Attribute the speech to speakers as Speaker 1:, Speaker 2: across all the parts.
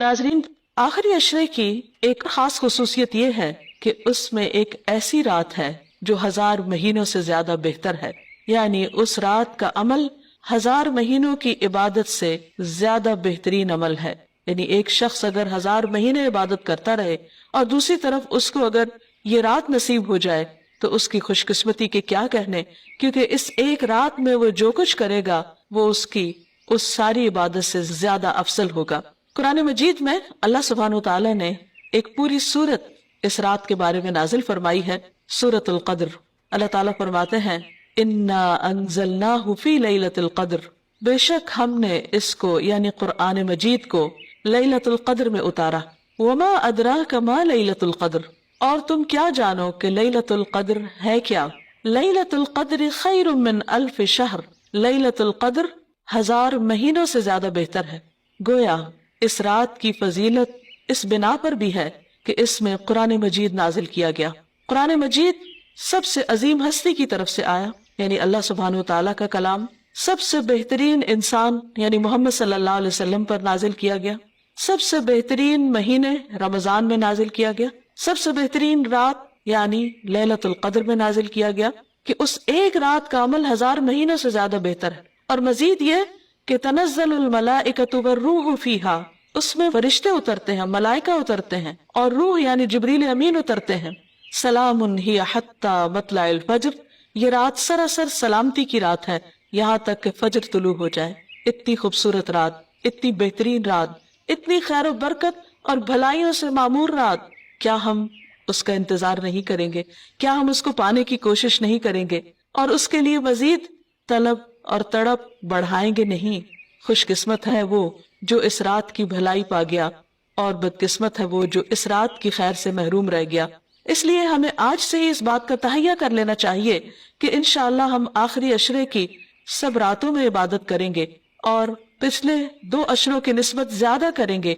Speaker 1: नाजरीन, आखिरी अशरे की एक खास खुसूसियत ये है कि उसमें एक ऐसी रात है जो 1000 महीनों से ज्यादा बेहतर है। यानी उस रात का अमल 1000 महीनों की इबादत से ज्यादा बेहतरीन अमल है। यानी एक शख्स अगर 1000 महीने इबादत करता रहे और दूसरी तरफ उसको अगर ये रात नसीब हो जाए तो उसकी खुशकिस्मती के क्या कहने, क्योंकि इस एक रात में वो जो कुछ करेगा वो उसकी उस सारी इबादत से ज्यादा अफजल होगा। कुरान मजीद में अल्लाह सुब्हानहू तआला ने एक पूरी सूरत इस रात के बारे में नाजिल फरमाई है, सूरतुल क़द्र। अल्लाह ताला फरमाते हैं, इन्ना अंज़लनाहु फी लैलतिल क़द्र, बेशक हमने इसको यानी कुरान मजीद को लैलतुल क़द्र में उतारा। वमा अदराका मा लैलतुल क़द्र, और तुम क्या जानो कि लैलतुल क़द्र है क्या। लैलतुल क़द्र खैरुम मिन अल्फ शहर, लैलतुल क़द्र 1000 महीनों से ज्यादा बेहतर है। गोया इस रात की फजीलत इस बिना पर भी है कि इसमें कुरान मजीद नाजिल किया गया। कुरान मजीद सबसे अजीम हस्ती की तरफ से आया, यानी अल्लाह सुब्हानहू तआला का कलाम सबसे बेहतरीन इंसान यानी मोहम्मद सल्लल्लाहु अलैहि वसल्लम पर नाजिल किया गया। सबसे बेहतरीन महीने रमजान में नाजिल किया गया। सबसे बेहतरीन रात यानी लैलतुल क़द्र में नाजिल किया गया कि उस एक रात का अमल 1000 महीनों से ज्यादा बेहतर है। और मजीद ये कि तनज़्ज़लुल मलाइकतु वर्रूहु फीहा, उसमें फरिश्ते उतरते हैं, मलाइका उतरते हैं और रूह यानी जिब्रील अमीन उतरते हैं। सलामुन हिया हत्ता मतलाइल फज्र, ये रात सरासर सलामती की रात है यहाँ तक कि फज्र तुलू हो जाए। इतनी खूबसूरत रात, इतनी बेहतरीन रात, इतनी खैर व बरकत और भलाइयों से मामूर रात, क्या हम उसका इंतजार नहीं करेंगे? क्या हम उसको पाने की कोशिश नहीं करेंगे और उसके लिए मजीद तलब और तड़प बढ़ाएंगे नहीं? खुशकिस्मत है वो जो इस रात की भलाई पा गया और बदकिस्मत है वो जो इस रात की खैर से महरूम रह गया। इसलिए हमें आज से ही इस बात का तहैया कर लेना चाहिए कि इंशाअल्लाह हम आखिरी अशरे की सब रातों में इबादत करेंगे और पिछले 2 अशरों की निस्बत ज्यादा करेंगे,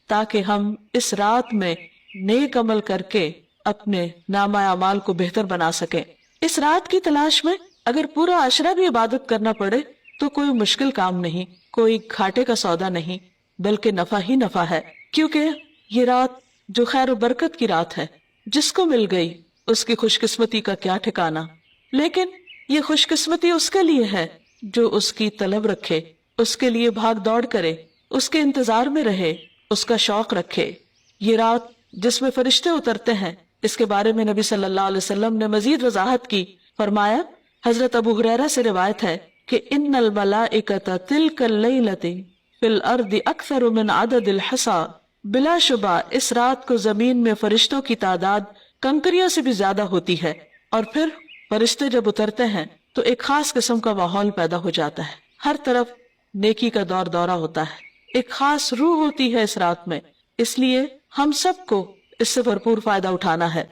Speaker 1: ताकि हम इस रात में नेक अमल करके अपने नामा अमाल को बेहतर बना सकें। इस रात की तलाश में अगर पूरा अशरा भी इबादत करना पड़े तो कोई मुश्किल काम नहीं, कोई घाटे का सौदा नहीं, बल्कि नफा ही नफा है। क्योंकि ये रात जो खैर व बरकत की रात है, जिसको मिल गई उसकी खुशकिस्मती का क्या ठिकाना। लेकिन ये खुशकिस्मती उसके लिए है जो उसकी तलब रखे, उसके लिए भाग दौड़ करे, उसके इंतजार में रहे, उसका शौक रखे। ये रात जिसमें फरिश्ते उतरते हैं, इसके बारे में नबी सल्लल्लाहु अलैहि वसल्लम ने मजीद वजाहत की। फरमाया, हजरत अबू हुरैरा से रिवायत है कि इन्नल मलाइकता तिलकल लैलति फिल अर्दि अक्सर मिन अददिल हसा, बिलाशुबा इस रात को जमीन में फरिश्तों की तादाद कंकरियों से भी ज्यादा होती है। और फिर फरिश्ते जब उतरते हैं तो एक खास किस्म का माहौल पैदा हो जाता है, हर तरफ नेकी का दौर दौरा होता है, एक खास रूह होती है इस रात में। इसलिए हम सबको इससे भरपूर फायदा उठाना है।